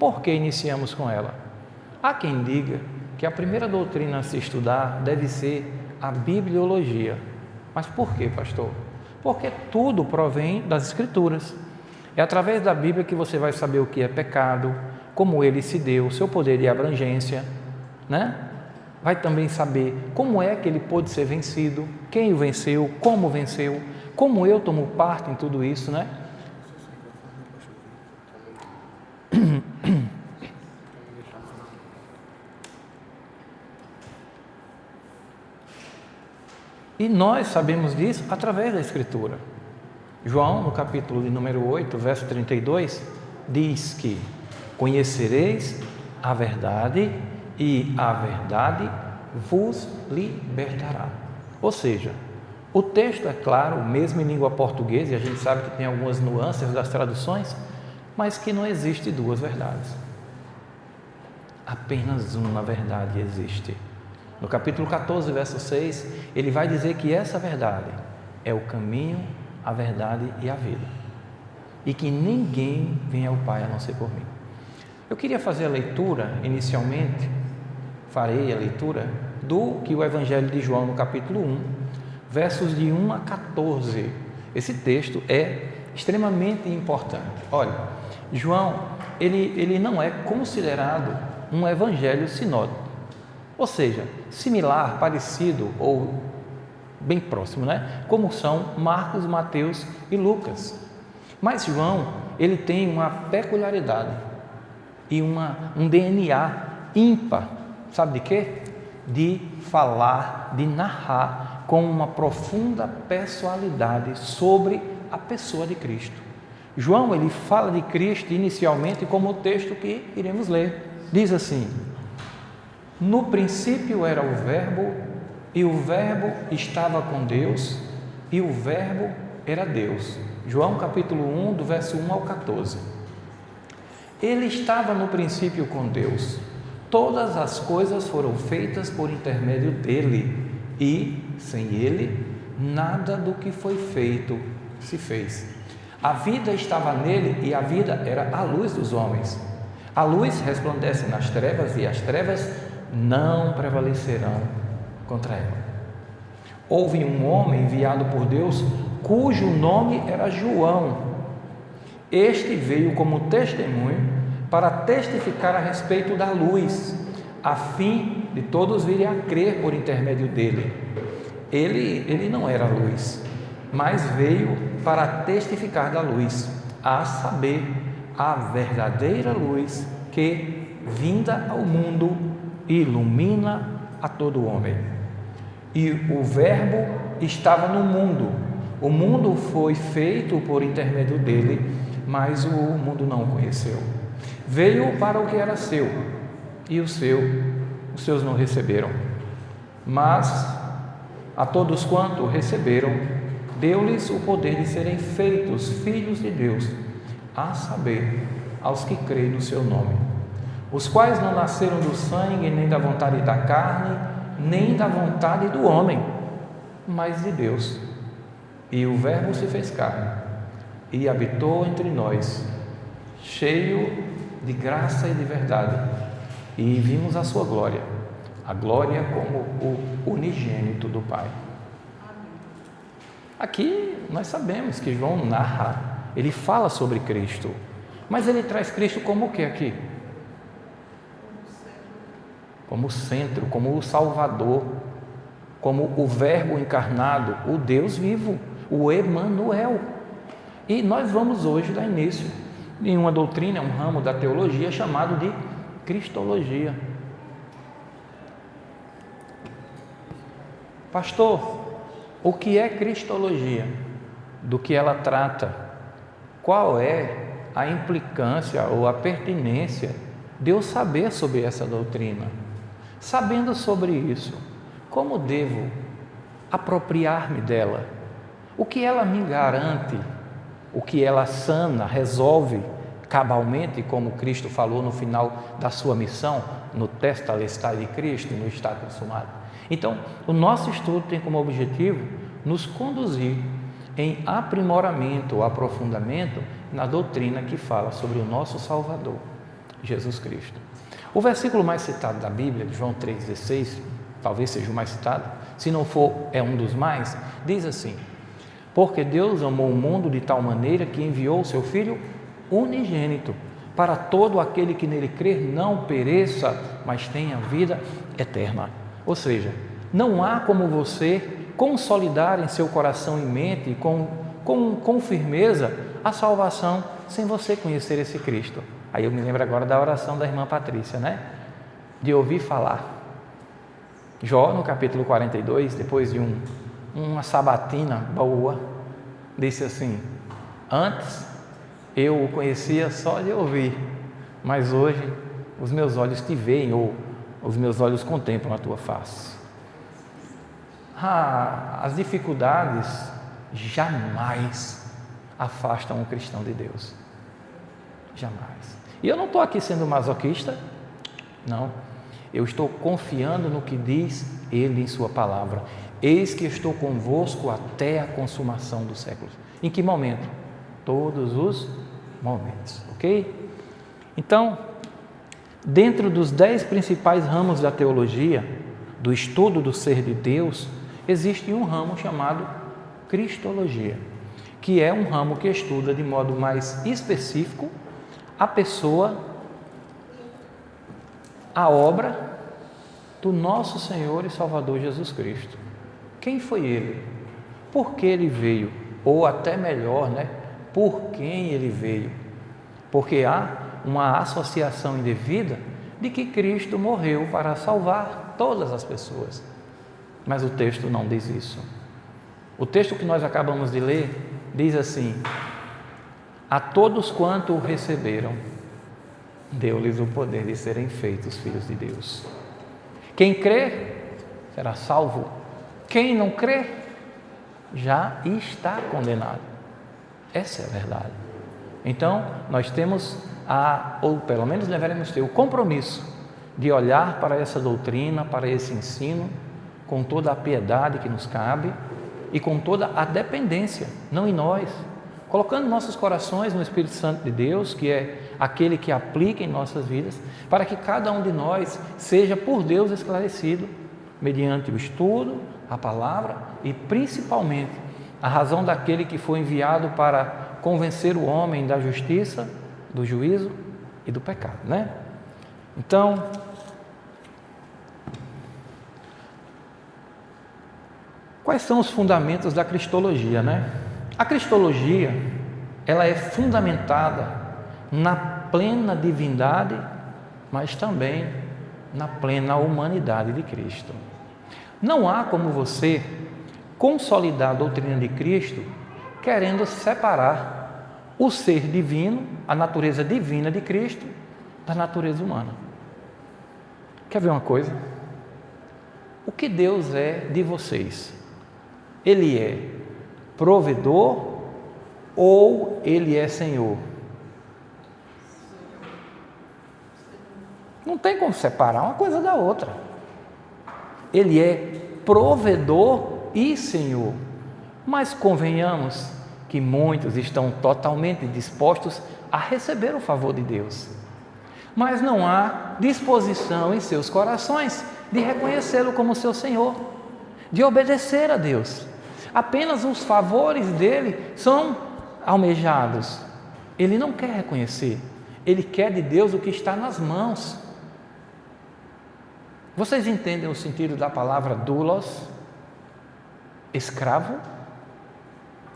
por que iniciamos com ela? Há quem diga que a primeira doutrina a se estudar deve ser a bibliologia. Mas por quê, pastor? Porque tudo provém das Escrituras. É através da Bíblia que você vai saber o que é pecado, como ele se deu, o seu poder de abrangência, né? Vai também saber como é que ele pôde ser vencido, quem o venceu, como eu tomo parte em tudo isso, né? E nós sabemos disso através da Escritura. João, no capítulo de número 8, verso 32, diz que conhecereis a verdade e a verdade vos libertará. Ou seja, o texto é claro, mesmo em língua portuguesa, e a gente sabe que tem algumas nuances das traduções, mas que não existe duas verdades. Apenas uma verdade existe. No capítulo 14, verso 6, ele vai dizer que essa verdade é o caminho, a verdade e a vida. E que ninguém vem ao Pai a não ser por mim. Eu queria fazer a leitura, inicialmente, farei a leitura do que o Evangelho de João, no capítulo 1, versos de 1 a 14. Esse texto é extremamente importante. Olha, João, ele não é considerado um evangelho sinótico. Ou seja, similar, parecido ou bem próximo, né? Como são Marcos, Mateus e Lucas. Mas João, ele tem uma peculiaridade e um DNA ímpar. Sabe de quê? De falar, de narrar com uma profunda pessoalidade sobre a pessoa de Cristo. João, ele fala de Cristo inicialmente como o texto que iremos ler. Diz assim: no princípio era o Verbo, e o Verbo estava com Deus, e o Verbo era Deus. João capítulo 1, do verso 1 ao 14. Ele estava no princípio com Deus. Todas as coisas foram feitas por intermédio dele, e, sem ele, nada do que foi feito se fez. A vida estava nele, e a vida era a luz dos homens. A luz resplandece nas trevas, e as trevas não prevalecerão contra ela. Houve um homem enviado por Deus, cujo nome era João. Este veio como testemunho para testificar a respeito da luz, a fim de todos virem a crer por intermédio dele. Ele não era a luz, mas veio para testificar da luz, a saber, a verdadeira luz que, vinda ao mundo, ilumina a todo homem. E o Verbo estava no mundo. O mundo foi feito por intermédio dele, mas o mundo não o conheceu. Veio para o que era seu, e os seus não receberam. Mas a todos quanto receberam, deu-lhes o poder de serem feitos filhos de Deus, a saber, aos que creem no seu nome, os quais não nasceram do sangue, nem da vontade da carne, nem da vontade do homem, mas de Deus. E o Verbo se fez carne e habitou entre nós, cheio de graça e de verdade, e vimos a sua glória, a glória como o unigênito do Pai. Aqui nós sabemos que João narra, ele fala sobre Cristo, mas ele traz Cristo como o que aqui? Como o centro, como o Salvador, como o Verbo encarnado, o Deus vivo, o Emanuel. E nós vamos hoje dar início em uma doutrina, um ramo da teologia chamado de Cristologia. Pastor, o que é Cristologia? Do que ela trata? Qual é a implicância ou a pertinência de eu saber sobre essa doutrina? Sabendo sobre isso, como devo apropriar-me dela? O que ela me garante? O que ela sana, resolve cabalmente, como Cristo falou no final da sua missão, no Tetelestai de Cristo, no está consumado. Então, o nosso estudo tem como objetivo nos conduzir em aprimoramento ou aprofundamento na doutrina que fala sobre o nosso Salvador, Jesus Cristo. O versículo mais citado da Bíblia, de João 3,16, talvez seja o mais citado, se não for, é um dos mais, diz assim: porque Deus amou o mundo de tal maneira que enviou o seu Filho unigênito, para todo aquele que nele crer não pereça, mas tenha vida eterna. Ou seja, não há como você consolidar em seu coração e mente com firmeza a salvação sem você conhecer esse Cristo. Aí eu me lembro agora da oração da irmã Patrícia, né? De ouvir falar. Jó, no capítulo 42, depois de uma sabatina boa, disse assim: antes eu o conhecia só de ouvir, mas hoje os meus olhos te veem, ou os meus olhos contemplam a tua face. As dificuldades jamais afastam o cristão de Deus. Jamais. E eu não estou aqui sendo masoquista, não. Eu estou confiando no que diz Ele em sua palavra. Eis que estou convosco até a consumação dos séculos. Em que momento? Todos os momentos, ok? Então, dentro dos 10 principais ramos da teologia, do estudo do ser de Deus, existe um ramo chamado Cristologia, que é um ramo que estuda de modo mais específico a pessoa, a obra do nosso Senhor e Salvador Jesus Cristo. Quem foi Ele? Por que Ele veio? Ou até melhor, por quem Ele veio? Porque há uma associação indevida de que Cristo morreu para salvar todas as pessoas. Mas o texto não diz isso. O texto que nós acabamos de ler diz assim: a todos quanto o receberam, deu-lhes o poder de serem feitos filhos de Deus. Quem crê será salvo. Quem não crê já está condenado. Essa é a verdade. Então, nós temos ou pelo menos deveremos ter o compromisso de olhar para essa doutrina, para esse ensino, com toda a piedade que nos cabe e com toda a dependência, não em nós, colocando nossos corações no Espírito Santo de Deus, que é aquele que aplica em nossas vidas, para que cada um de nós seja por Deus esclarecido, mediante o estudo, a palavra e principalmente a razão daquele que foi enviado para convencer o homem da justiça, do juízo e do pecado, Então, quais são os fundamentos da cristologia, A cristologia, ela é fundamentada na plena divindade, mas também na plena humanidade de Cristo. Não há como você consolidar a doutrina de Cristo querendo separar o ser divino, a natureza divina de Cristo, da natureza humana. Quer ver uma coisa? O que Deus é de vocês? Ele é provedor ou Ele é Senhor? Não tem como separar uma coisa da outra. Ele é provedor e Senhor. Mas convenhamos que muitos estão totalmente dispostos a receber o favor de Deus, mas não há disposição em seus corações de reconhecê-lo como seu Senhor, de obedecer a Deus. Apenas os favores dele são almejados. Ele não quer reconhecer, ele quer de Deus o que está nas mãos. Vocês entendem o sentido da palavra doulos? Escravo?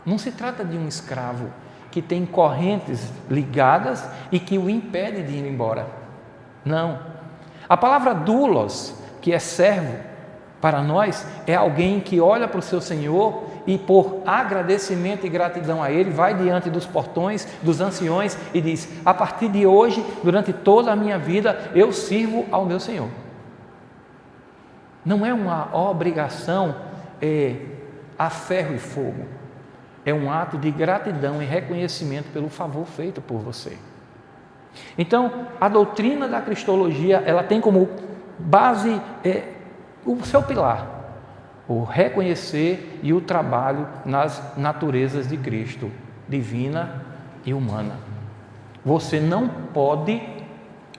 Não se trata de um escravo que tem correntes ligadas e que o impede de ir embora. Não. A palavra doulos, que é servo, para nós é alguém que olha para o seu Senhor e por agradecimento e gratidão a Ele, vai diante dos portões, dos anciões e diz: a partir de hoje, durante toda a minha vida, eu sirvo ao meu Senhor. Não é uma obrigação a ferro e fogo. É um ato de gratidão e reconhecimento pelo favor feito por você. Então, a doutrina da cristologia, ela tem como base o seu pilar, o reconhecer e o trabalho nas naturezas de Cristo, divina e humana. Você não pode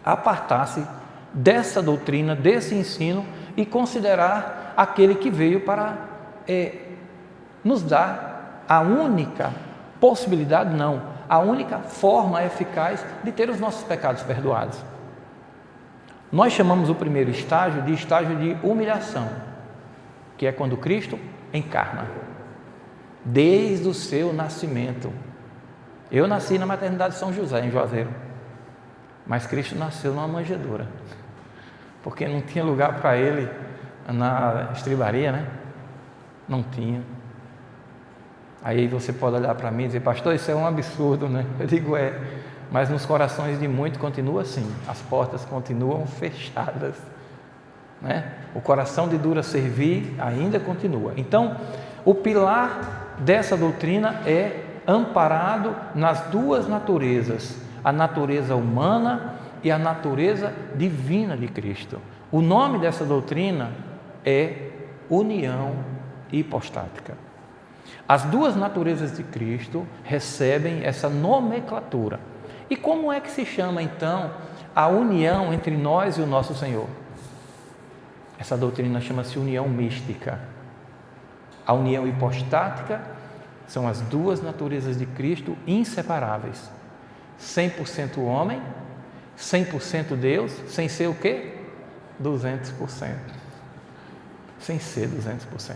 apartar-se dessa doutrina, desse ensino e considerar aquele que veio para nos dar a única possibilidade, não, a única forma eficaz de ter os nossos pecados perdoados. Nós chamamos o primeiro estágio de humilhação, que é quando Cristo encarna, desde o seu nascimento. Eu nasci na maternidade de São José, em Juazeiro, mas Cristo nasceu numa manjedoura, porque não tinha lugar para ele na estribaria, né? Não tinha. Aí você pode olhar para mim e dizer: pastor, isso é um absurdo, né? Eu digo: mas nos corações de muitos continua assim, as portas continuam fechadas, né? O coração de dura servir ainda continua. Então, o pilar dessa doutrina é amparado nas duas naturezas, a natureza humana e a natureza divina de Cristo. O nome dessa doutrina é união hipostática. As duas naturezas de Cristo recebem essa nomenclatura. E como é que se chama então a união entre nós e o nosso Senhor? Essa doutrina chama-se união mística. A união hipostática são as duas naturezas de Cristo inseparáveis. 100% homem, 100% Deus, sem ser o quê? 200%. Sem ser 200%.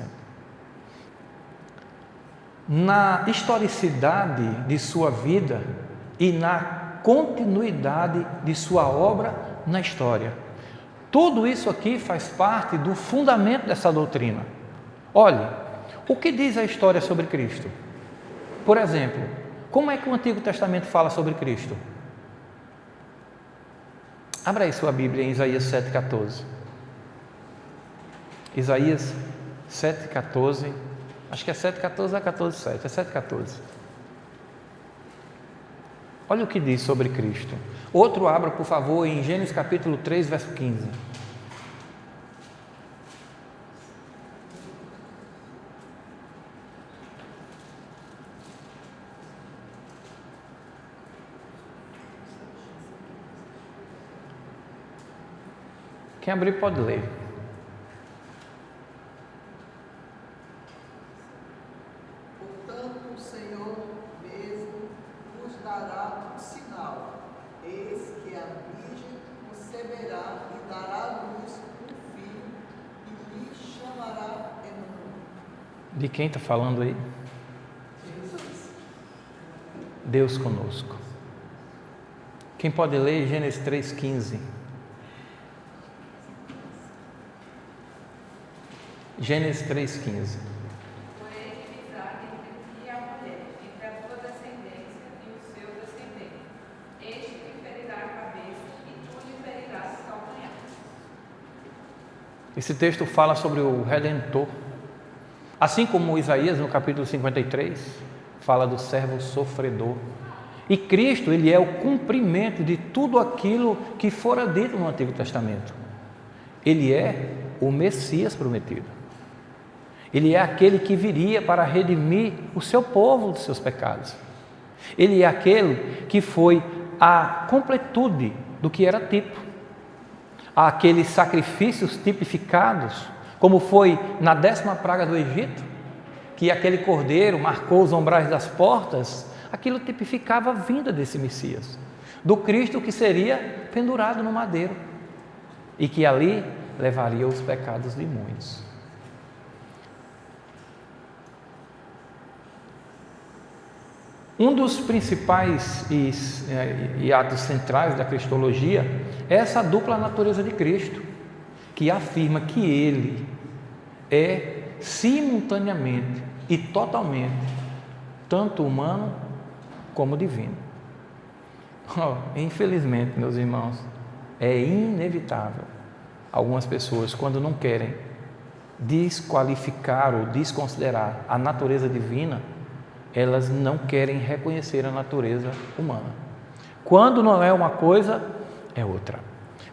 Na historicidade de sua vida e na continuidade de sua obra na história. Tudo isso aqui faz parte do fundamento dessa doutrina. Olhe, o que diz a história sobre Cristo? Por exemplo, como é que o Antigo Testamento fala sobre Cristo? Abra aí sua Bíblia em Isaías 7,14. Isaías 7,14. Acho que é 7,14 ou 14,7. É 7,14. Olha o que diz sobre Cristo. Outro abra, por favor, em Gênesis capítulo 3, verso 15. Quem abrir pode ler. Portanto, o Senhor mesmo vos dará um sinal. Eis que a virgem conceberá e dará à luz um filho e lhe chamará Emanuel. De quem está falando aí? Jesus. Deus conosco. Quem pode ler Gênesis 3,15? Gênesis 3,15. Porém, divisar entre ti e a mulher, entre a tua descendência e o seu descendente. Este te ferirá a cabeça e tu lhe ferirás o calcanhar. Esse texto fala sobre o Redentor. Assim como Isaías, no capítulo 53, fala do servo sofredor. E Cristo, ele é o cumprimento de tudo aquilo que fora dito no Antigo Testamento. Ele é o Messias prometido. Ele é aquele que viria para redimir o seu povo dos seus pecados. Ele é aquele que foi a completude do que era tipo. Aqueles sacrifícios tipificados, como foi na 10ª praga do Egito, que aquele cordeiro marcou os umbrais das portas, aquilo tipificava a vinda desse Messias, do Cristo que seria pendurado no madeiro e que ali levaria os pecados de muitos. Um dos principais e atos centrais da cristologia é essa dupla natureza de Cristo, que afirma que Ele é simultaneamente e totalmente tanto humano como divino. Infelizmente, meus irmãos, é inevitável algumas pessoas, quando não querem desqualificar ou desconsiderar a natureza divina, elas não querem reconhecer a natureza humana. Quando não é uma coisa, é outra.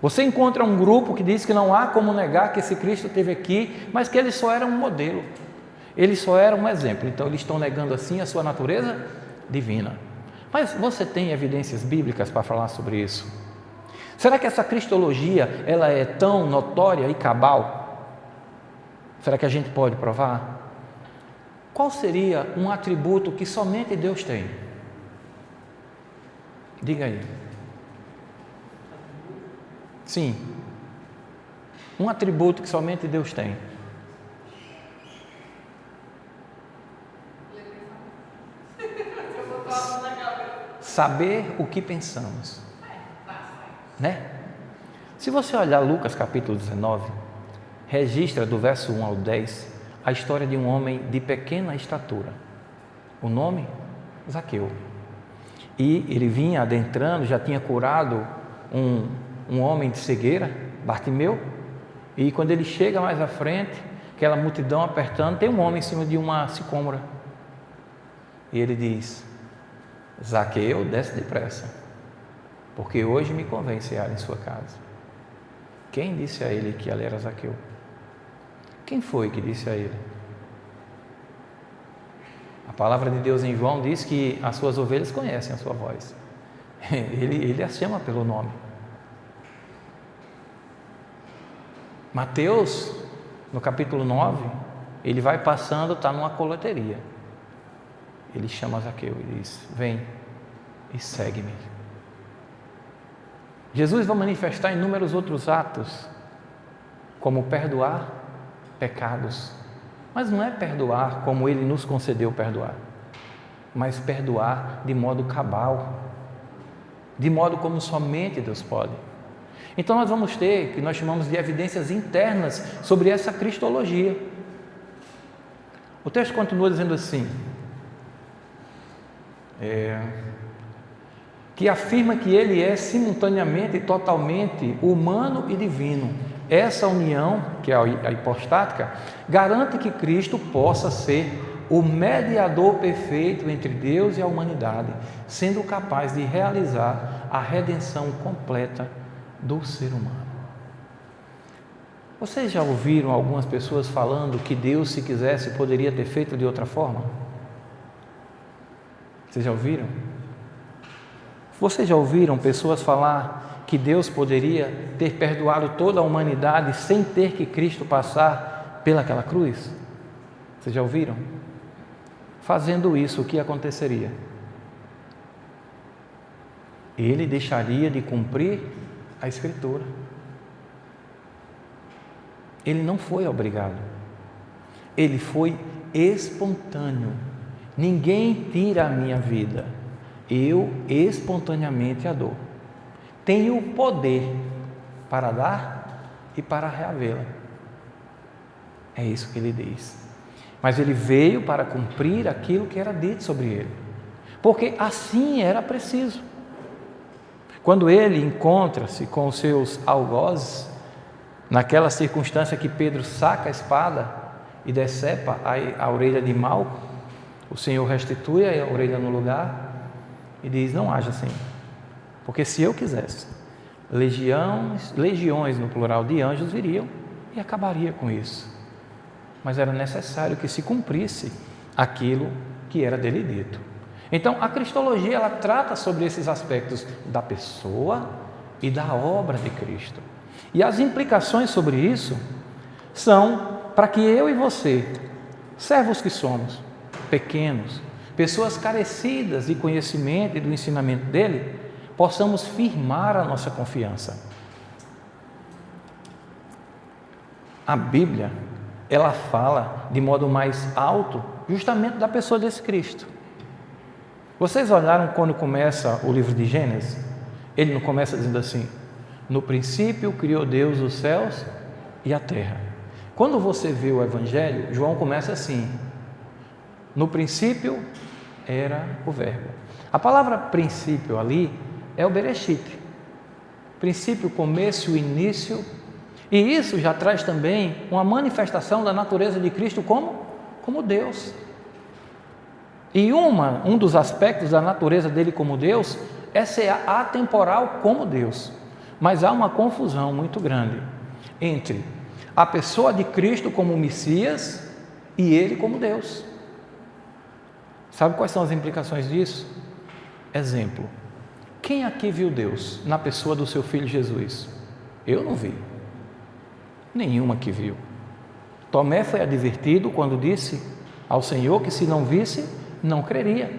Você encontra um grupo que diz que não há como negar que esse Cristo esteve aqui, mas que ele só era um modelo, ele só era um exemplo. Então eles estão negando assim a sua natureza divina. Mas você tem evidências bíblicas para falar sobre isso? Será que essa cristologia ela é tão notória e cabal? Será que a gente pode provar? Qual seria um atributo que somente Deus tem? Diga aí. Sim. Um atributo que somente Deus tem. Saber o que pensamos. Né? Se você olhar Lucas capítulo 19, registra do verso 1 ao 10 a história de um homem de pequena estatura. O nome? Zaqueu. E ele vinha adentrando, já tinha curado um homem de cegueira, Bartimeu, e quando ele chega mais à frente, aquela multidão apertando, tem um homem em cima de uma sicômora. E ele diz: Zaqueu, desce depressa, porque hoje me convém cear em sua casa. Quem disse a ele que ali era Zaqueu? Quem foi que disse a ele? A palavra de Deus em João diz que as suas ovelhas conhecem a sua voz. Ele as chama pelo nome. Mateus, no capítulo 9, ele vai passando, está numa coleteria. Ele chama Zaqueu e diz: vem e segue-me. Jesus vai manifestar inúmeros outros atos, como perdoar pecados, mas não é perdoar como Ele nos concedeu perdoar, mas perdoar de modo cabal, de modo como somente Deus pode. Então nós vamos ter, que nós chamamos de evidências internas sobre essa cristologia. O texto continua dizendo assim, que afirma que Ele é simultaneamente e totalmente humano e divino. Essa união, que é a hipostática, garante que Cristo possa ser o mediador perfeito entre Deus e a humanidade, sendo capaz de realizar a redenção completa do ser humano. Vocês já ouviram algumas pessoas falando que Deus, se quisesse, poderia ter feito de outra forma? Vocês já ouviram? Vocês já ouviram pessoas falar que Deus poderia ter perdoado toda a humanidade sem ter que Cristo passar pelaquela cruz? Vocês já ouviram? Fazendo isso, o que aconteceria? Ele deixaria de cumprir a Escritura. Ele não foi obrigado. Ele foi espontâneo. Ninguém tira a minha vida. Eu espontaneamente a dou. Tenho poder para dar e para reavê-la. É isso que ele diz. Mas ele veio para cumprir aquilo que era dito sobre ele, porque assim era preciso. Quando ele encontra-se com os seus algozes, naquela circunstância que Pedro saca a espada e decepa a orelha de Malco, o Senhor restitui a orelha no lugar e diz: não haja assim, porque se eu quisesse, legiões no plural de anjos viriam e acabaria com isso. Mas era necessário que se cumprisse aquilo que era dele dito. Então, a cristologia, ela trata sobre esses aspectos da pessoa e da obra de Cristo. E as implicações sobre isso são para que eu e você, servos que somos, pequenos, pessoas carecidas de conhecimento e do ensinamento dele, possamos firmar a nossa confiança. A Bíblia, ela fala de modo mais alto justamente da pessoa desse Cristo. Vocês olharam quando começa o livro de Gênesis? Ele não começa dizendo assim: no princípio criou Deus os céus e a terra. Quando você vê o Evangelho, João começa assim: no princípio era o verbo. A palavra princípio ali é o Bereshit. Princípio, começo, início. E isso já traz também uma manifestação da natureza de Cristo como Deus. E um dos aspectos da natureza dele como Deus é ser atemporal como Deus. Mas há uma confusão muito grande entre a pessoa de Cristo como Messias e ele como Deus. Sabe quais são as implicações disso? Exemplo: Quem aqui viu Deus na pessoa do seu Filho Jesus? Eu não vi. Nenhuma que viu. Tomé foi advertido quando disse ao Senhor que se não visse, não creria.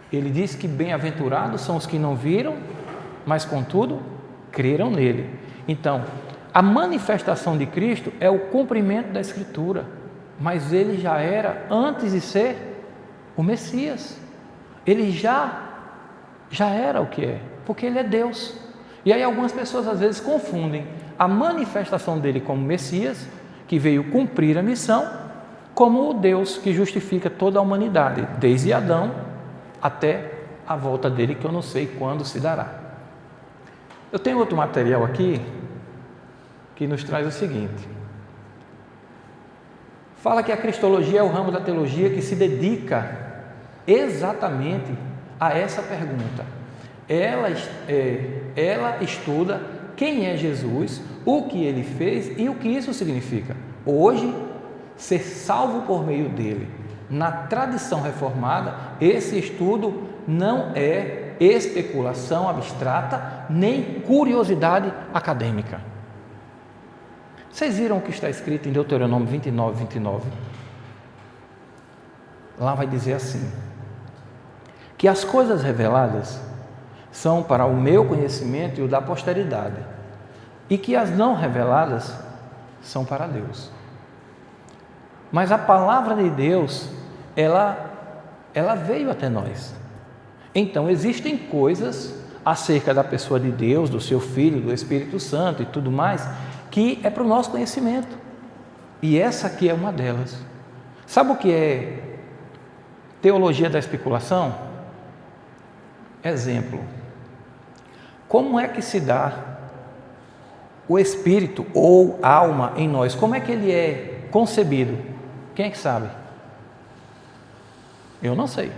Ele disse que bem-aventurados são os que não viram, mas contudo creram nele. Então, a manifestação de Cristo é o cumprimento da Escritura, mas ele já era, antes de ser o Messias, ele já era o que é, porque ele é Deus. E aí algumas pessoas às vezes confundem a manifestação dele como Messias, que veio cumprir a missão, como o Deus que justifica toda a humanidade, desde Adão até a volta dele, que eu não sei quando se dará. Eu tenho outro material aqui que nos traz o seguinte: fala que a cristologia é o ramo da teologia que se dedica exatamente a essa pergunta. Ela estuda quem é Jesus, o que ele fez e o que isso significa. Hoje, ser salvo por meio dele. Na tradição reformada, esse estudo não é especulação abstrata nem curiosidade acadêmica. Vocês viram o que está escrito em Deuteronômio 29:29? Lá vai dizer assim: que as coisas reveladas são para o meu conhecimento e o da posteridade, e que as não reveladas são para Deus. Mas a palavra de Deus, ela veio até nós. Então, existem coisas acerca da pessoa de Deus, do seu Filho, do Espírito Santo e tudo mais, que é para o nosso conhecimento. E essa aqui é uma delas. Sabe o que é teologia da especulação? Exemplo. Como é que se dá o Espírito ou alma em nós? Como é que ele é concebido? Quem é que sabe? Eu não sei.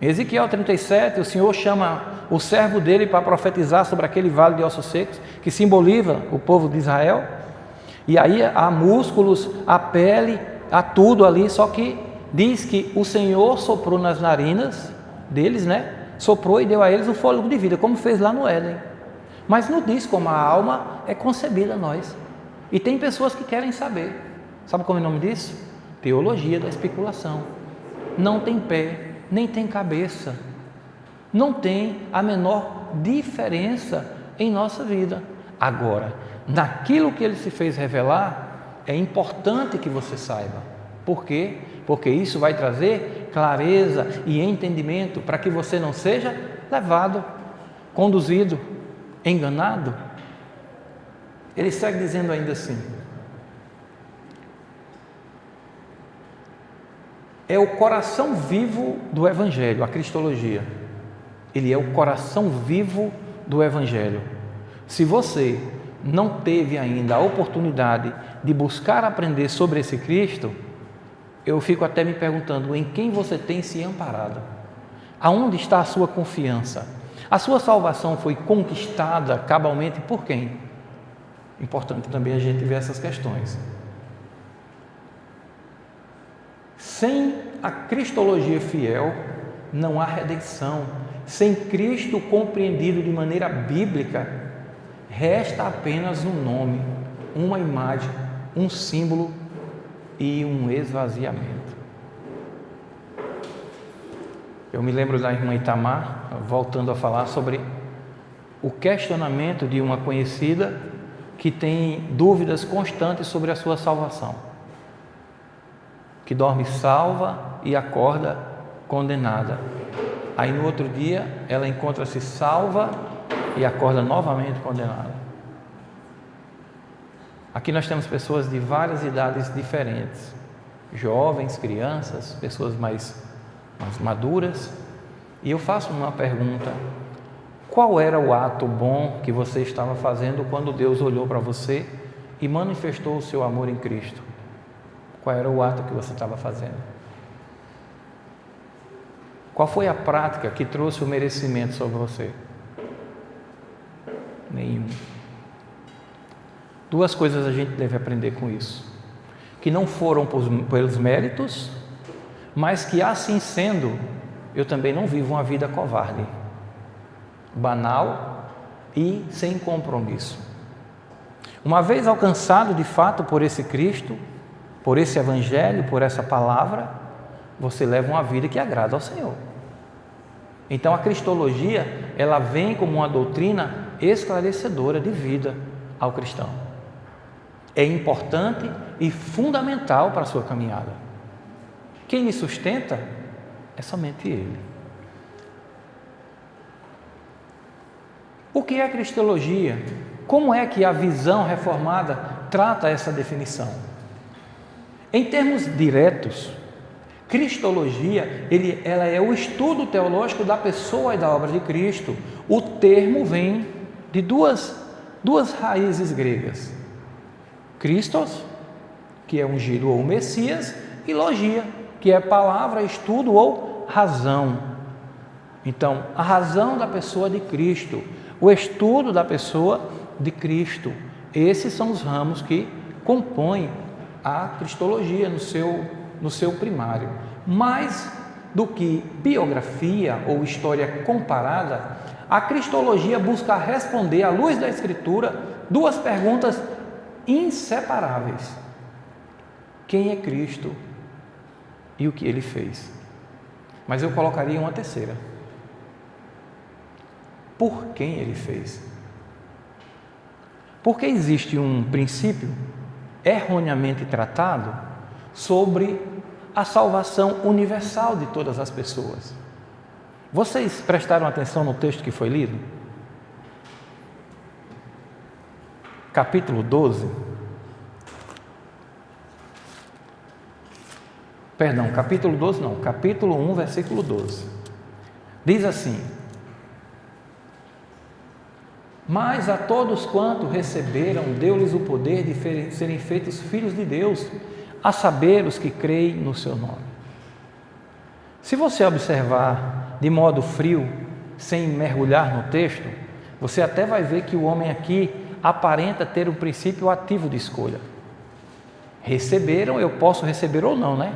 Em Ezequiel 37, o Senhor chama o servo dele para profetizar sobre aquele vale de ossos secos, que simboliza o povo de Israel. E aí há músculos, há pele, há tudo ali, só que diz que o Senhor soprou nas narinas deles, soprou e deu a eles o fôlego de vida, como fez lá no Éden. Mas não diz como a alma é concebida a nós. E tem pessoas que querem saber. Sabe como é o nome disso? Teologia da especulação. Não tem pé, nem tem cabeça. Não tem a menor diferença em nossa vida. Agora, naquilo que ele se fez revelar, é importante que você saiba. Por quê? Porque isso vai trazer clareza e entendimento para que você não seja levado, conduzido, enganado. Ele segue dizendo ainda assim: é o coração vivo do Evangelho, a cristologia. Ele é o coração vivo do Evangelho. Se você não teve ainda a oportunidade de buscar aprender sobre esse Cristo, eu fico até me perguntando em quem você tem se amparado. Aonde está a sua confiança? A sua salvação foi conquistada cabalmente por quem? Importante também a gente ver essas questões. Sem a cristologia fiel, não há redenção. Sem Cristo compreendido de maneira bíblica, resta apenas um nome, uma imagem, um símbolo e um esvaziamento. Eu me lembro da irmã Itamar, voltando a falar sobre o questionamento de uma conhecida que tem dúvidas constantes sobre a sua salvação, que dorme salva e acorda condenada. Aí no outro dia ela encontra-se salva e acorda novamente condenada. Aqui nós temos pessoas de várias idades diferentes, jovens, crianças, pessoas mais maduras, e eu faço uma pergunta: qual era o ato bom que você estava fazendo quando Deus olhou para você e manifestou o seu amor em Cristo? Qual era o ato que você estava fazendo? Qual foi a prática que trouxe o merecimento sobre você? Nenhum. Duas coisas a gente deve aprender com isso: que não foram pelos méritos, mas que assim sendo, eu também não vivo uma vida covarde. banal e sem compromisso. Uma vez alcançado de fato por esse Cristo, por esse Evangelho, por essa palavra, você leva uma vida que agrada ao Senhor. Então a cristologia, ela vem como uma doutrina esclarecedora de vida ao cristão. É importante e fundamental para a sua caminhada. Quem lhe sustenta é somente Ele. O que é a cristologia? Como é que a visão reformada trata essa definição? Em termos diretos, cristologia, ela é o estudo teológico da pessoa e da obra de Cristo. O termo vem de duas raízes gregas. Christos, que é ungido ou Messias, e logia, que é palavra, estudo ou razão. Então, a razão da pessoa de Cristo, o estudo da pessoa de Cristo, esses são os ramos que compõem a cristologia no seu primário. Mais do que biografia ou história comparada, a cristologia busca responder, à luz da Escritura, duas perguntas inseparáveis: quem é Cristo e o que Ele fez? Mas eu colocaria uma terceira: por quem Ele fez? Porque existe um princípio erroneamente tratado sobre a salvação universal de todas as pessoas. Vocês prestaram atenção no texto que foi lido? Capítulo 12. Perdão, capítulo 12 não, capítulo 1, versículo 12. Diz assim: mas a todos quanto receberam, deu-lhes o poder de serem feitos filhos de Deus, a saber, os que creem no seu nome. Se você observar de modo frio, sem mergulhar no texto, você até vai ver que o homem aqui aparenta ter um princípio ativo de escolha. Receberam, eu posso receber ou não, né?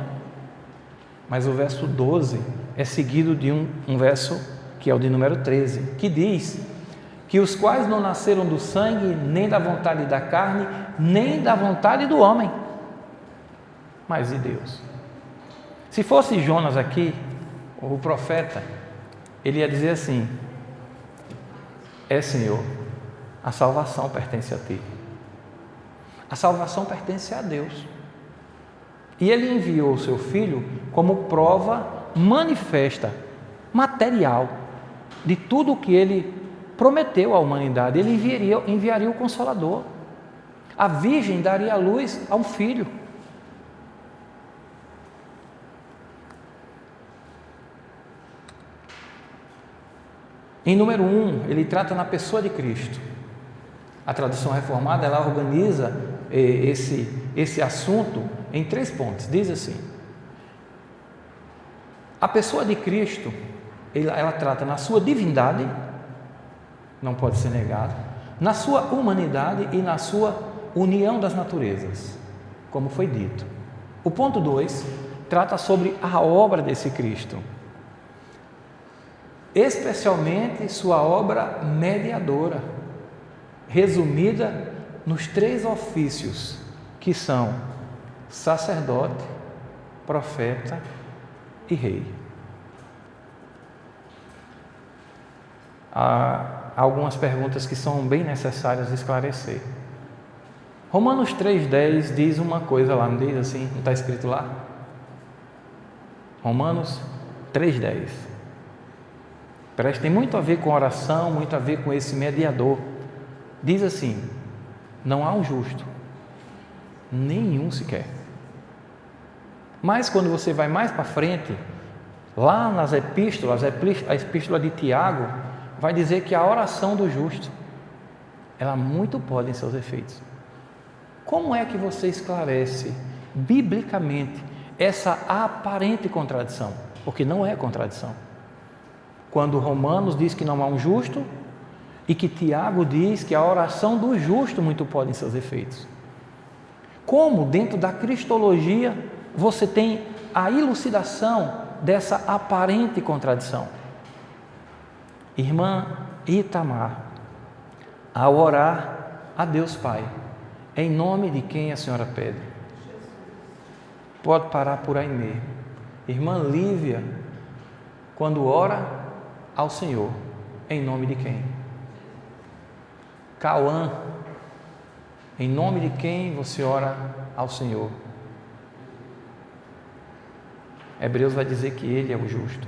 Mas o verso 12 é seguido de um verso que é o de número 13, que diz que os quais não nasceram do sangue, nem da vontade da carne, nem da vontade do homem, mas de Deus. Se fosse Jonas aqui, o profeta, ele ia dizer assim: Senhor, a salvação pertence a Ti. A salvação pertence a Deus. E Ele enviou o Seu Filho como prova manifesta, material, de tudo o que Ele prometeu à humanidade. Ele enviaria o Consolador. A Virgem daria à luz a um filho. Em número 1, ele trata na pessoa de Cristo. A tradução reformada, ela organiza esse assunto em 3 pontos. Diz assim: a pessoa de Cristo, ela trata na sua divindade, não pode ser negado, na sua humanidade e na sua união das naturezas, como foi dito. O ponto 2 trata sobre a obra desse Cristo, especialmente sua obra mediadora, resumida nos 3 ofícios, que são sacerdote, profeta e rei. Há algumas perguntas que são bem necessárias esclarecer. Romanos 3,10 diz uma coisa lá, não diz assim? Não está escrito lá? Romanos 3,10. Tem muito a ver com oração, muito a ver com esse mediador. Diz assim: não há um justo, nenhum sequer. Mas quando você vai mais para frente, lá nas epístolas, a epístola de Tiago vai dizer que a oração do justo, ela muito pode em seus efeitos. Como é que você esclarece biblicamente essa aparente contradição? Porque não é contradição. Quando Romanos diz que não há um justo e que Tiago diz que a oração do justo muito pode em seus efeitos. Como dentro da cristologia você tem a elucidação dessa aparente contradição? Irmã Itamar, ao orar a Deus Pai, em nome de quem a senhora pede? Pode parar por aí mesmo. Irmã Lívia, quando ora ao Senhor, em nome de quem? Cauã, em nome de quem você ora ao Senhor? Hebreus vai dizer que Ele é o justo.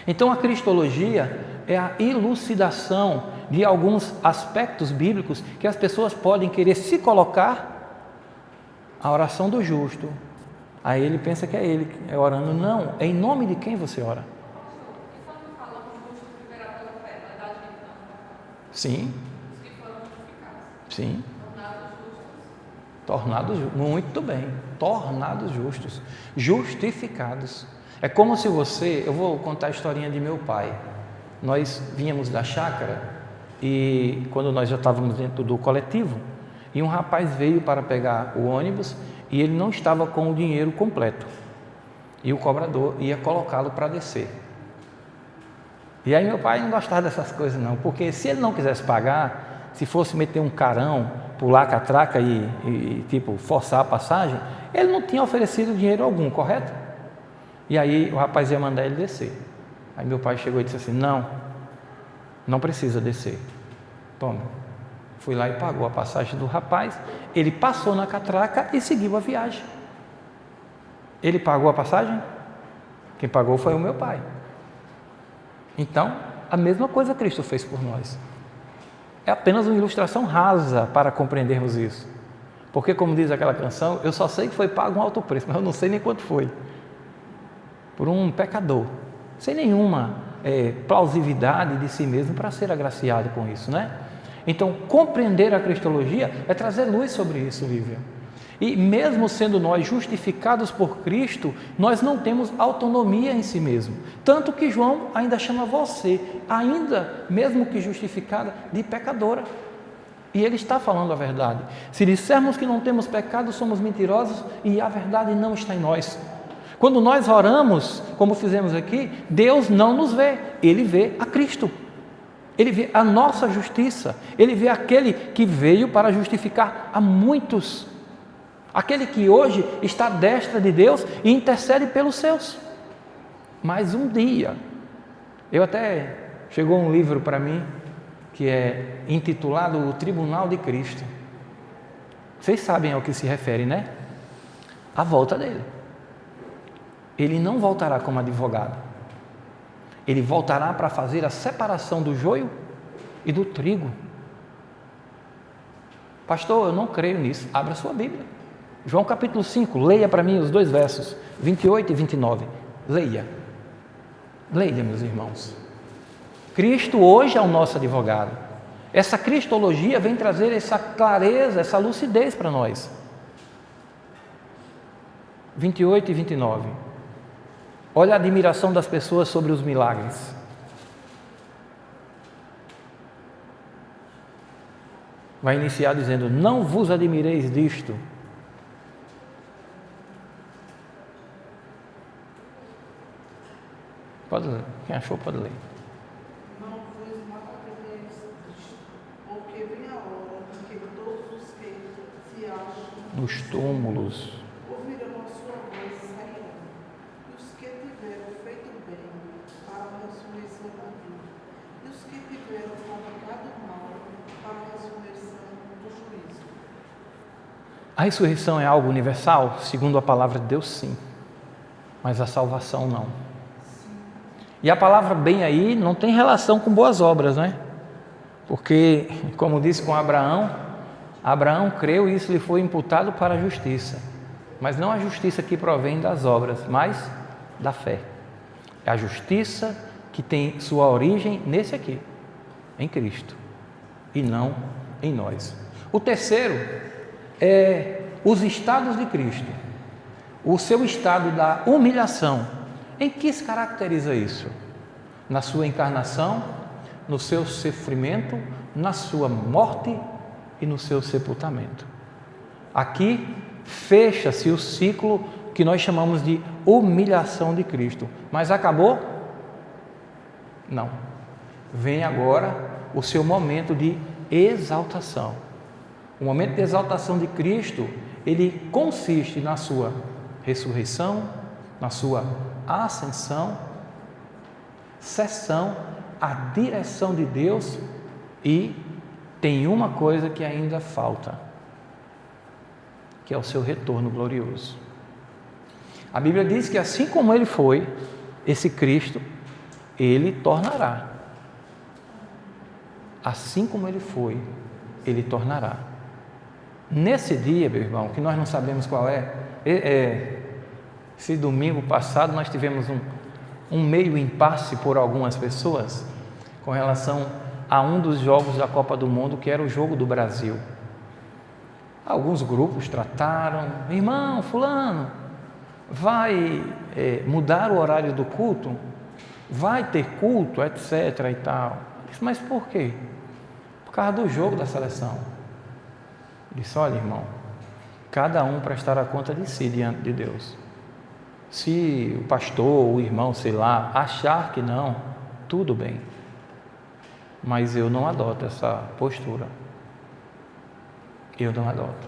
Então a cristologia é a elucidação de alguns aspectos bíblicos que as pessoas podem querer se colocar. A oração do justo, aí ele pensa que é ele que é orando. Não, é em nome de quem você ora? E quando fala que o justo viverá pela fé, vai dar gente não? Sim. Os que foram justificados. Sim. Tornados justos. Tornados, muito bem, tornados justos, justificados. É como se você, eu vou contar a historinha de meu pai. Nós vínhamos da chácara e quando nós já estávamos dentro do coletivo, e um rapaz veio para pegar o ônibus e ele não estava com o dinheiro completo. E o cobrador ia colocá-lo para descer. E aí meu pai não gostava dessas coisas não, porque se ele não quisesse pagar, se fosse meter um carão, pular a catraca e tipo forçar a passagem, ele não tinha oferecido dinheiro algum, correto? E aí o rapaz ia mandar ele descer. Aí meu pai chegou e disse assim: não precisa descer, toma. Fui lá e pagou a passagem do rapaz, ele passou na catraca e seguiu a viagem. Ele pagou a passagem? Quem pagou foi o meu pai. Então, a mesma coisa Cristo fez por nós. É apenas uma ilustração rasa para compreendermos isso. Porque, como diz aquela canção, eu só sei que foi pago um alto preço, mas eu não sei nem quanto foi. Por um pecador, sem nenhuma plausibilidade de si mesmo para ser agraciado com isso, né? Então, compreender a cristologia é trazer luz sobre isso, Lívia. E mesmo sendo nós justificados por Cristo, nós não temos autonomia em si mesmo. Tanto que João ainda chama você, ainda mesmo que justificada, de pecadora. E ele está falando a verdade. Se dissermos que não temos pecado, somos mentirosos e a verdade não está em nós. Quando nós oramos, como fizemos aqui, Deus não nos vê, Ele vê a Cristo. Ele vê a nossa justiça, Ele vê aquele que veio para justificar a muitos, aquele que hoje está à destra de Deus e intercede pelos seus. Mas um dia, chegou um livro para mim, que é intitulado O Tribunal de Cristo. Vocês sabem ao que se refere, né? A volta dele. Ele não voltará como advogado. Ele voltará para fazer a separação do joio e do trigo. Pastor, eu não creio nisso. Abra sua Bíblia. João capítulo 5, leia para mim os 2 versos, 28 e 29. Leia. Leia, meus irmãos. Cristo hoje é o nosso advogado. Essa cristologia vem trazer essa clareza, essa lucidez para nós. 28 e 29. Olha a admiração das pessoas sobre os milagres. Vai iniciar dizendo: não vos admireis disto. Pode ler. Quem achou pode ler. Não vos maravilheis disto, porque vem a hora em que todos os que se acham Nos túmulos. ouvirão a sua voz e sairão. E os que tiveram feito bem para a ressurreição da vida, e os que tiveram fabricado mal para a ressurreição do juízo. A ressurreição é algo universal? Segundo a palavra de Deus, sim. Mas a salvação não. E a palavra bem aí não tem relação com boas obras, né? Porque, como disse com Abraão, Abraão creu e isso lhe foi imputado para a justiça. Mas não a justiça que provém das obras, mas da fé. É a justiça que tem sua origem nesse aqui, em Cristo, e não em nós. O terceiro é os estados de Cristo. O seu estado da humilhação. Em que se caracteriza isso? Na sua encarnação, no seu sofrimento, na sua morte e no seu sepultamento. Aqui fecha-se o ciclo que nós chamamos de humilhação de Cristo. Mas acabou? Não. vem agora o seu momento de exaltação. O momento de exaltação de Cristo, ele consiste na sua ressurreição, na sua ascensão, cessão, a direção de Deus, e tem uma coisa que ainda falta, que é o seu retorno glorioso. A Bíblia diz que assim como ele foi, esse Cristo, ele tornará. Assim como ele foi, ele tornará. Nesse dia, meu irmão, que nós não sabemos qual esse domingo passado nós tivemos um meio impasse por algumas pessoas com relação a um dos jogos da Copa do Mundo, que era o jogo do Brasil. Alguns grupos trataram, irmão fulano, vai mudar o horário do culto? Vai ter culto, etc. e tal. Mas por quê? Por causa do jogo da seleção. Eu disse, olha irmão, cada um prestará conta de si diante de Deus. Se o pastor, o irmão, sei lá, achar que não, tudo bem. Mas eu não adoto essa postura. Eu não adoto.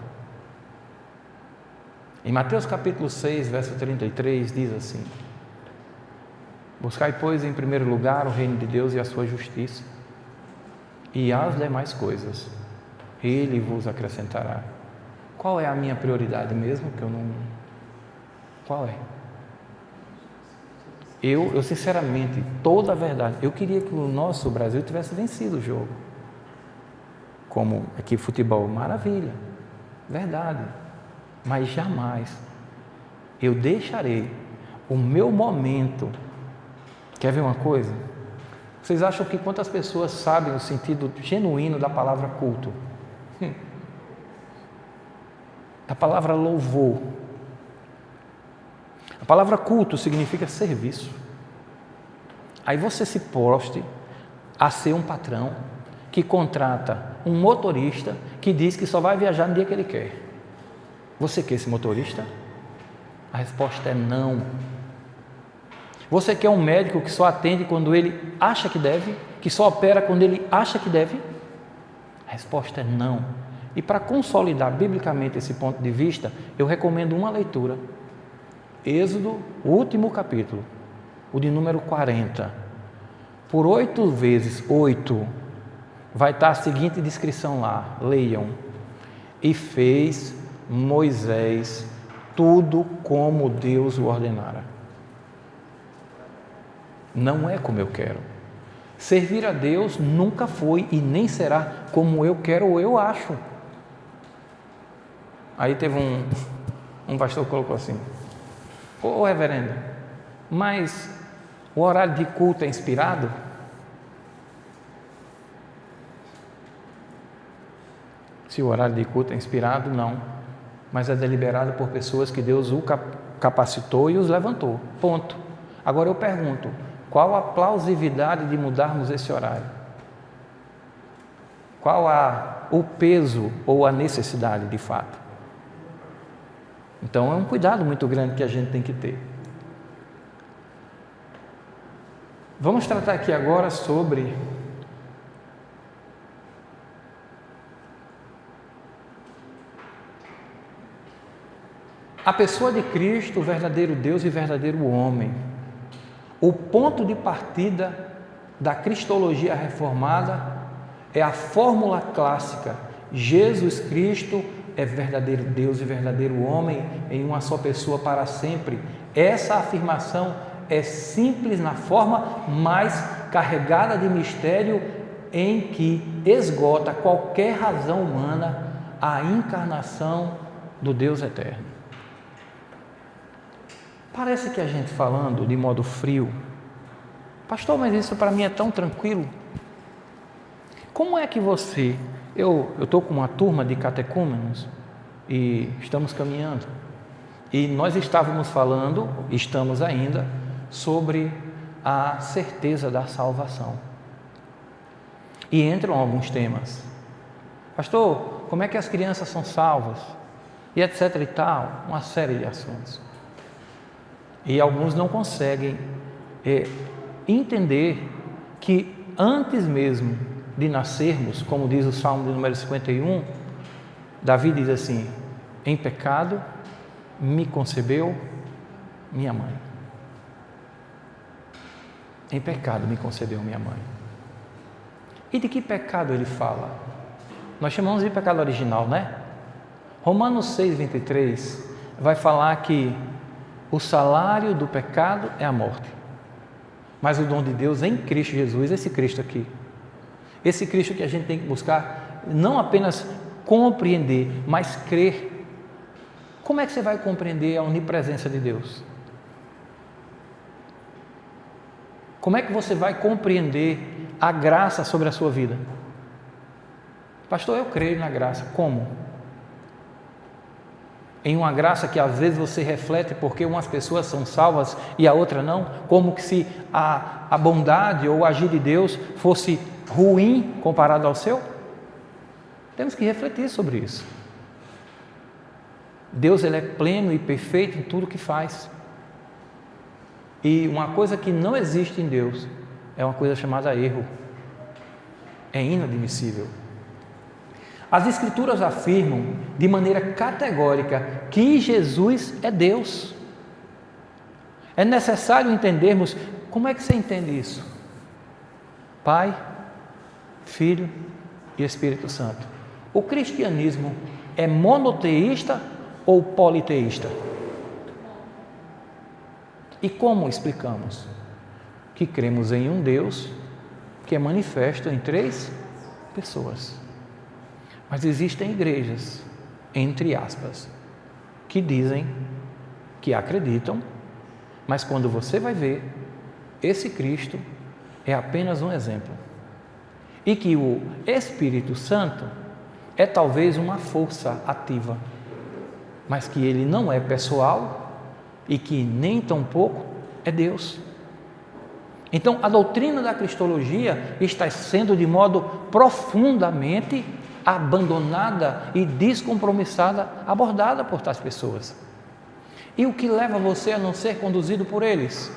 Em Mateus capítulo 6, verso 33, diz assim: buscai, pois, em primeiro lugar o reino de Deus e a sua justiça, e as demais coisas Ele vos acrescentará. Qual é a minha prioridade mesmo? Que eu não... Qual é? Eu sinceramente, toda a verdade, eu queria que o nosso Brasil tivesse vencido o jogo. Como aqui futebol, maravilha, verdade. Mas jamais eu deixarei o meu momento. Quer ver uma coisa? Vocês acham que quantas pessoas sabem o sentido genuíno da palavra culto? A palavra louvor. A palavra culto significa serviço. Aí você se proste a ser um patrão que contrata um motorista que diz que só vai viajar no dia que ele quer. Você quer esse motorista? A resposta é não. Você quer um médico que só atende quando ele acha que deve, que só opera quando ele acha que deve? A resposta é não. E para consolidar biblicamente esse ponto de vista, eu recomendo uma leitura. Êxodo, o último capítulo, o de número 40. Por 8 vezes 8, vai estar a seguinte descrição lá, leiam. E fez Moisés tudo como Deus o ordenara. Não é como eu quero. Servir a Deus nunca foi e nem será como eu quero ou eu acho. Aí teve um pastor que colocou assim: ô reverendo, mas o horário de culto é inspirado? Se o horário de culto é inspirado, não. Mas é deliberado por pessoas que Deus o capacitou e os levantou. Ponto. Agora eu pergunto, qual a plausibilidade de mudarmos esse horário? Qual o peso ou a necessidade de fato? Então é um cuidado muito grande que a gente tem que ter. Vamos tratar aqui agora sobre a pessoa de Cristo, o verdadeiro Deus e verdadeiro homem. O ponto de partida da cristologia reformada é a fórmula clássica: Jesus Cristo é verdadeiro Deus e verdadeiro homem em uma só pessoa para sempre. Essa afirmação é simples na forma, mas carregada de mistério, em que esgota qualquer razão humana a encarnação do Deus eterno. Parece que a gente falando de modo frio, pastor, mas isso para mim é tão tranquilo. Como é que você... Eu estou com uma turma de catecúmenos e estamos caminhando. E nós estávamos falando, estamos ainda, sobre a certeza da salvação. E entram alguns temas. Pastor, como é que as crianças são salvas? E etc e tal, uma série de assuntos. E alguns não conseguem entender que antes mesmo de nascermos, como diz o Salmo de número 51, Davi diz assim: em pecado me concebeu minha mãe. Em pecado me concebeu minha mãe. E de que pecado ele fala? Nós chamamos de pecado original, né? Romanos 6,23 vai falar que o salário do pecado é a morte, mas o dom de Deus em Cristo Jesus, esse Cristo aqui, esse Cristo que a gente tem que buscar, não apenas compreender, mas crer. Como é que você vai compreender a onipresença de Deus? Como é que você vai compreender a graça sobre a sua vida? Pastor, eu creio na graça. Como? Em uma graça que às vezes você reflete porque umas pessoas são salvas e a outra não, como que se a bondade ou o agir de Deus fosse ruim comparado ao seu? Temos que refletir sobre isso. Deus, ele é pleno e perfeito em tudo que faz. E uma coisa que não existe em Deus é uma coisa chamada erro. É inadmissível. As Escrituras afirmam de maneira categórica que Jesus é Deus. É necessário entendermos. Como é que você entende isso? Pai, Filho e Espírito Santo. O cristianismo é monoteísta ou politeísta? E como explicamos? Que cremos em um Deus que é manifesto em 3 pessoas. Mas existem igrejas, entre aspas, que dizem que acreditam, mas quando você vai ver, esse Cristo é apenas um exemplo. E que o Espírito Santo é talvez uma força ativa, mas que ele não é pessoal e que nem tampouco é Deus. Então, a doutrina da cristologia está sendo de modo profundamente abandonada e descompromissada, abordada por tais pessoas. E o que leva você a não ser conduzido por eles?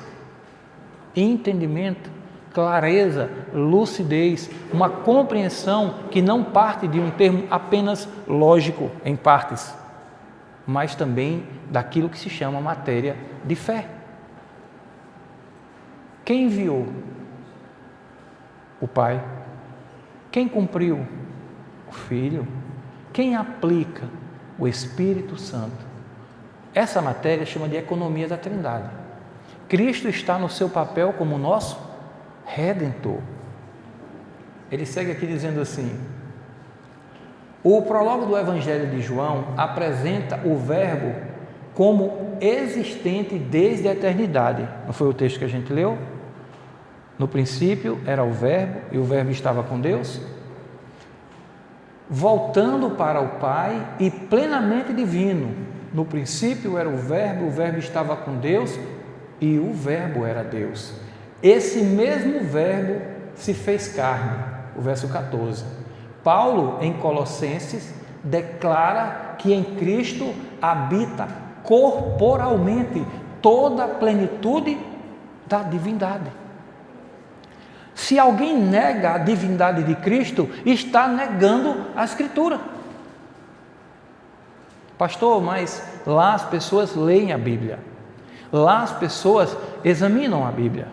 Entendimento, clareza, lucidez, uma compreensão que não parte de um termo apenas lógico em partes, mas também daquilo que se chama matéria de fé. Quem enviou? O Pai. Quem cumpriu? O Filho. Quem aplica? O Espírito Santo. Essa matéria chama de economia da Trindade. Cristo está no seu papel como nosso Redentor. Ele segue aqui dizendo assim: o prólogo do Evangelho de João apresenta o Verbo como existente desde a eternidade. Não foi o texto que a gente leu? No princípio era o Verbo, e o Verbo estava com Deus, voltando para o Pai e plenamente divino. No princípio era o Verbo estava com Deus, e o Verbo era Deus. Esse mesmo Verbo se fez carne, o verso 14. Paulo, em Colossenses, declara que em Cristo habita corporalmente toda a plenitude da divindade. Se alguém nega a divindade de Cristo, está negando a Escritura. Pastor, mas lá as pessoas leem a Bíblia, lá as pessoas examinam a Bíblia.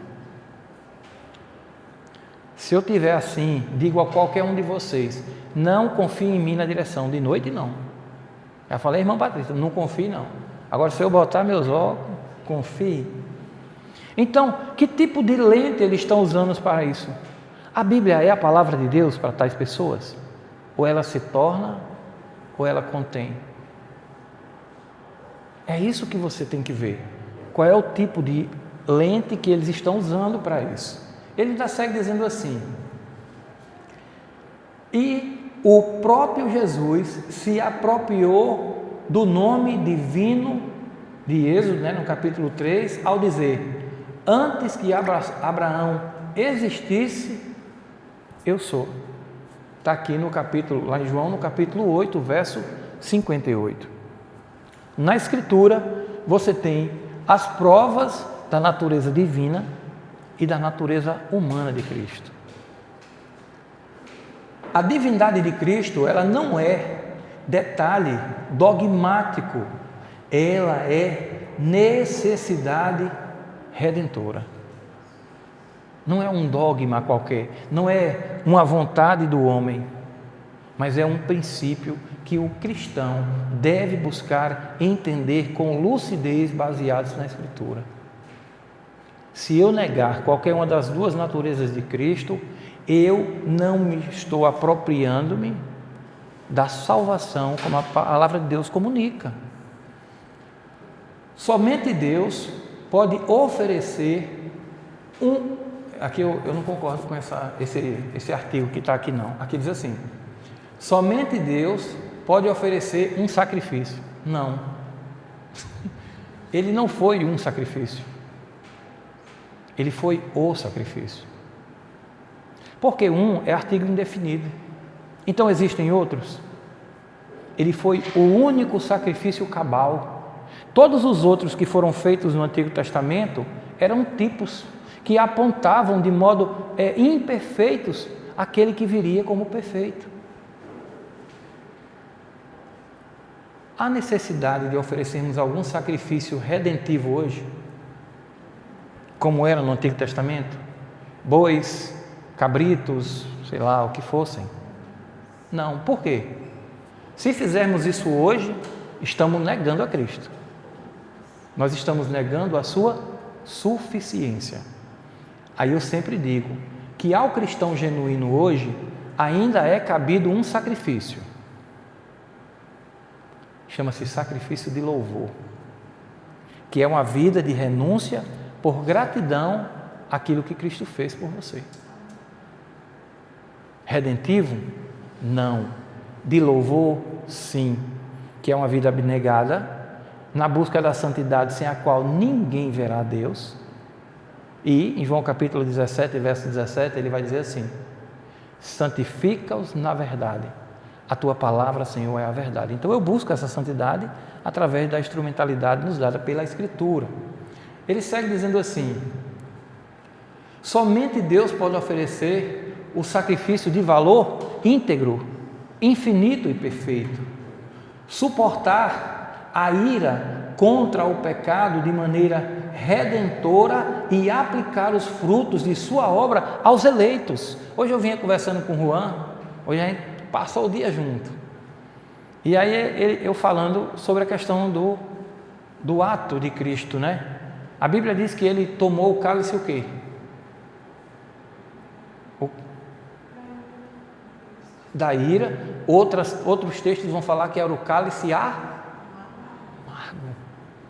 Se eu tiver assim, digo a qualquer um de vocês, não confie em mim na direção, de noite não. Já falei, irmão Patrícia, não confie não. Agora se eu botar meus óculos, confie. Então, que tipo de lente eles estão usando para isso? A Bíblia é a palavra de Deus para tais pessoas? Ou ela se torna, ou ela contém? É isso que você tem que ver. Qual é o tipo de lente que eles estão usando para isso? Ele ainda segue dizendo assim: e o próprio Jesus se apropriou do nome divino de Êxodo, no capítulo 3, ao dizer: antes que Abraão existisse, eu sou. Está aqui no capítulo, lá em João, no capítulo 8, verso 58. Na Escritura, você tem as provas da natureza divina e da natureza humana de Cristo. A divindade de Cristo, ela não é detalhe dogmático, ela é necessidade redentora. Não é um dogma qualquer, não é uma vontade do homem, mas é um princípio que o cristão deve buscar entender com lucidez, baseados na Escritura. Se eu negar qualquer uma das duas naturezas de Cristo, eu não me estou apropriando-me da salvação como a palavra de Deus comunica. Somente Deus pode oferecer aqui eu não concordo com esse artigo que está aqui não. Aqui diz assim: somente Deus pode oferecer um sacrifício. Não. Ele não foi um sacrifício. Ele foi o sacrifício. Porque um é artigo indefinido. Então existem outros? Ele foi o único sacrifício cabal. Todos os outros que foram feitos no Antigo Testamento eram tipos que apontavam de modo imperfeitos aquele que viria como perfeito. Há necessidade de oferecermos algum sacrifício redentivo hoje, como era no Antigo Testamento? Bois, cabritos, sei lá, o que fossem. Não, por quê? Se fizermos isso hoje, estamos negando a Cristo. Nós estamos negando a sua suficiência. Aí eu sempre digo que ao cristão genuíno hoje, ainda é cabido um sacrifício. Chama-se sacrifício de louvor, que é uma vida de renúncia por gratidão àquilo que Cristo fez por você. Redentivo? Não. De louvor? Sim. Que é uma vida abnegada, na busca da santidade, sem a qual ninguém verá a Deus. E em João capítulo 17, verso 17, ele vai dizer assim: santifica-os na verdade. A tua palavra, Senhor, é a verdade. Então eu busco essa santidade através da instrumentalidade nos dada pela Escritura. Ele segue dizendo assim: somente Deus pode oferecer o sacrifício de valor íntegro, infinito e perfeito. Suportar a ira contra o pecado de maneira redentora e aplicar os frutos de sua obra aos eleitos. Hoje eu vinha conversando com o Juan, hoje a gente passou o dia junto. E aí eu falando sobre a questão do ato de Cristo, né? A Bíblia diz que ele tomou o cálice o quê? Da ira. Outros textos vão falar que era o cálice amargo.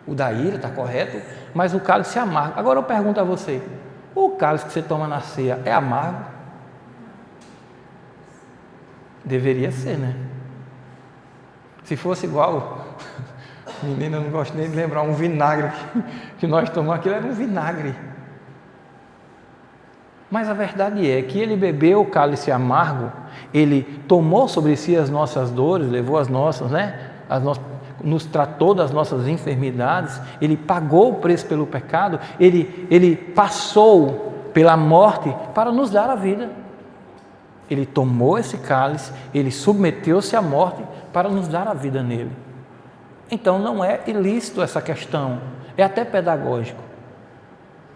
O da ira, está correto, mas o cálice amargo. Agora eu pergunto a você: o cálice que você toma na ceia é amargo? Deveria ser, né? Se fosse igual, menina, eu não gosto nem de lembrar, um vinagre que nós tomamos, aquilo era um vinagre. Mas a verdade é que ele bebeu o cálice amargo, ele tomou sobre si as nossas dores, levou as nossas, né? Nos tratou das nossas enfermidades, ele pagou o preço pelo pecado, ele passou pela morte para nos dar a vida. Ele tomou esse cálice, ele submeteu-se à morte para nos dar a vida nele. Então não é ilícito essa questão, é até pedagógico.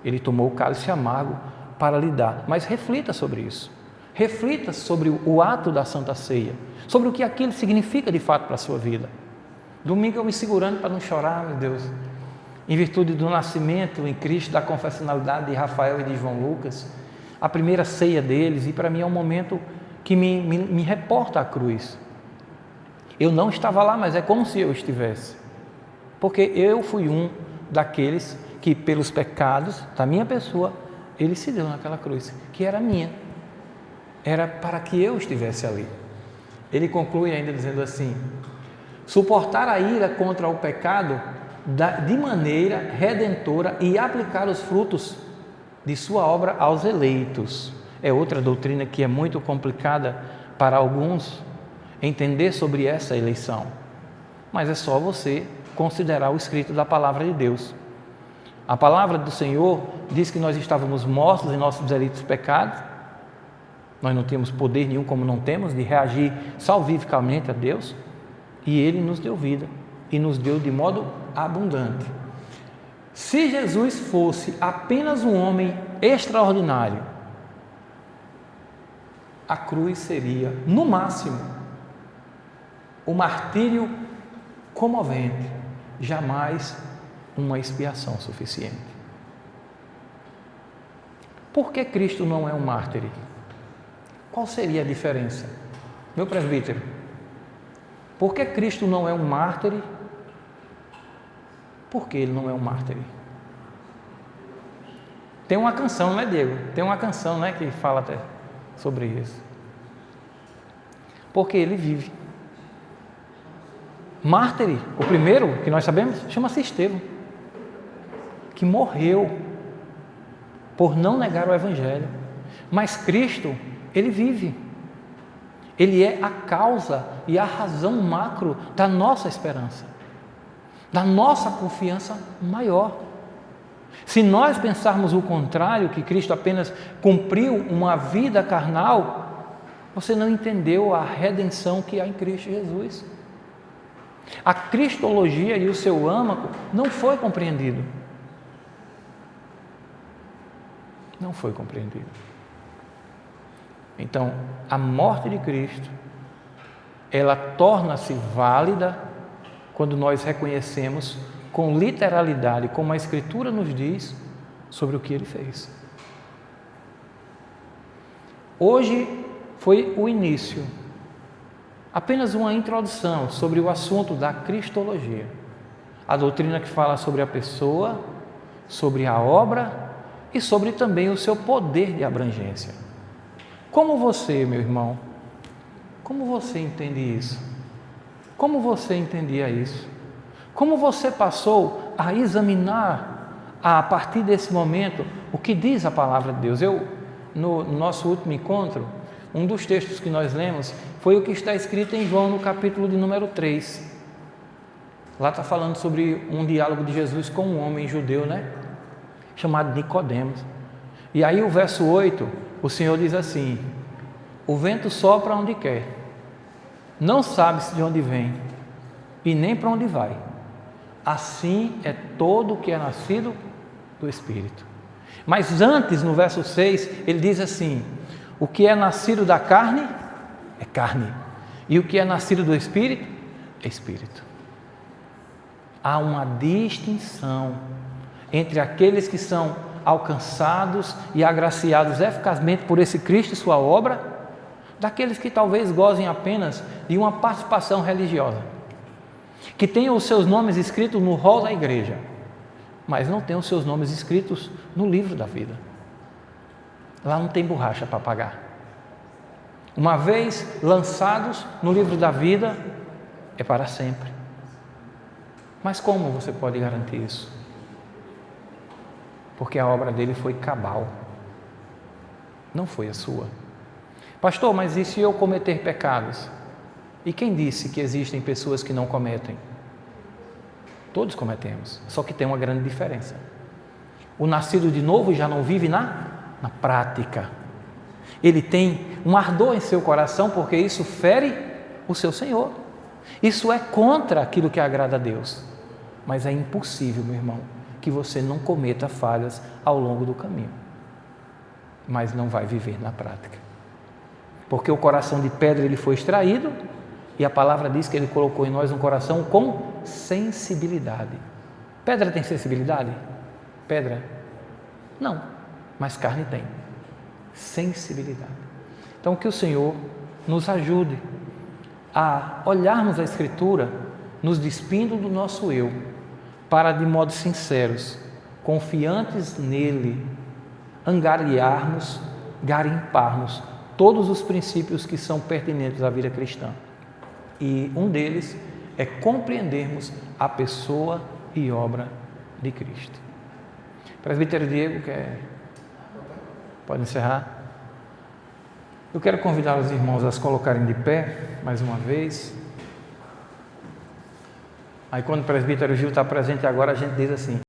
Ele tomou o cálice amargo para lhe dar, mas reflita sobre isso. Reflita sobre o ato da Santa Ceia, sobre o que aquilo significa de fato para a sua vida. Domingo eu me segurando para não chorar, meu Deus, em virtude do nascimento em Cristo, da confessionalidade de Rafael e de João Lucas, a primeira ceia deles, e para mim é um momento que me reporta à cruz. Eu não estava lá, mas é como se eu estivesse, porque eu fui um daqueles que pelos pecados da minha pessoa, ele se deu naquela cruz, que era minha, era para que eu estivesse ali. Ele conclui ainda dizendo assim: suportar a ira contra o pecado de maneira redentora e aplicar os frutos de sua obra aos eleitos. É outra doutrina que é muito complicada para alguns entender sobre essa eleição, mas é só você considerar o escrito da palavra de Deus. A palavra do Senhor diz que nós estávamos mortos em nossos delitos e pecados, Nós não tínhamos poder nenhum, como não temos, de reagir salvificamente a Deus, e Ele nos deu vida, e nos deu de modo abundante. Se Jesus fosse apenas um homem extraordinário, a cruz seria, no máximo, o martírio comovente, jamais uma expiação suficiente. Por que Cristo não é um mártir? Qual seria a diferença? Meu presbítero, por que Cristo não é um mártir? Por que ele não é um mártir? Tem uma canção, não é, Diego? Tem uma canção, né, que fala até sobre isso. Porque ele vive. Mártir, o primeiro que nós sabemos, chama-se Estevão, que morreu por não negar o Evangelho. Mas Cristo, ele vive. Ele é a causa e a razão macro da nossa esperança, da nossa confiança maior. Se nós pensarmos o contrário, que Cristo apenas cumpriu uma vida carnal, você não entendeu a redenção que há em Cristo Jesus. A cristologia e o seu âmago não foi compreendido. Não foi compreendido. Então, a morte de Cristo, ela torna-se válida quando nós reconhecemos com literalidade, como a Escritura nos diz, sobre o que Ele fez. Hoje foi o início, apenas uma introdução sobre o assunto da cristologia, a doutrina que fala sobre a pessoa, sobre a obra e sobre também o seu poder de abrangência. Como você, meu irmão, como você entende isso? Como você entendia isso? Como você passou a examinar, a partir desse momento, o que diz a palavra de Deus? No nosso último encontro, um dos textos que nós lemos foi o que está escrito em João, no capítulo de número 3. Lá está falando sobre um diálogo de Jesus com um homem judeu, né? Chamado Nicodemos. E aí o verso 8, o Senhor diz assim: o vento sopra onde quer, não sabe-se de onde vem e nem para onde vai. Assim é todo o que é nascido do Espírito. Mas antes, no verso 6, ele diz assim: o que é nascido da carne é carne, e o que é nascido do Espírito é Espírito. Há uma distinção entre aqueles que são alcançados e agraciados eficazmente por esse Cristo e sua obra, daqueles que talvez gozem apenas de uma participação religiosa, que tenham os seus nomes escritos no rol da igreja, mas não tenham os seus nomes escritos no livro da vida. Lá não tem borracha para pagar. Uma vez lançados no livro da vida, é para sempre. Mas como você pode garantir isso? Porque a obra dele foi cabal, não foi a sua. Pastor, mas e se eu cometer pecados? E quem disse que existem pessoas que não cometem? Todos cometemos, só que tem uma grande diferença. O nascido de novo já não vive na prática. Ele tem um ardor em seu coração, porque isso fere o seu Senhor. Isso é contra aquilo que agrada a Deus. Mas é impossível, meu irmão, que você não cometa falhas ao longo do caminho, mas não vai viver na prática. Porque o coração de pedra ele foi extraído, e a palavra diz que ele colocou em nós um coração com sensibilidade. Pedra tem sensibilidade? Pedra? Não, mas carne tem. Sensibilidade. Então que o Senhor nos ajude a olharmos a Escritura, nos despindo do nosso eu, para de modo sinceros, confiantes nele, angariarmos, garimparmos todos os princípios que são pertinentes à vida cristã. E um deles é compreendermos a pessoa e obra de Cristo. Presbítero Diego, pode encerrar? Eu quero convidar os irmãos a se colocarem de pé, mais uma vez. Aí quando o presbítero Gil está presente agora, a gente diz assim: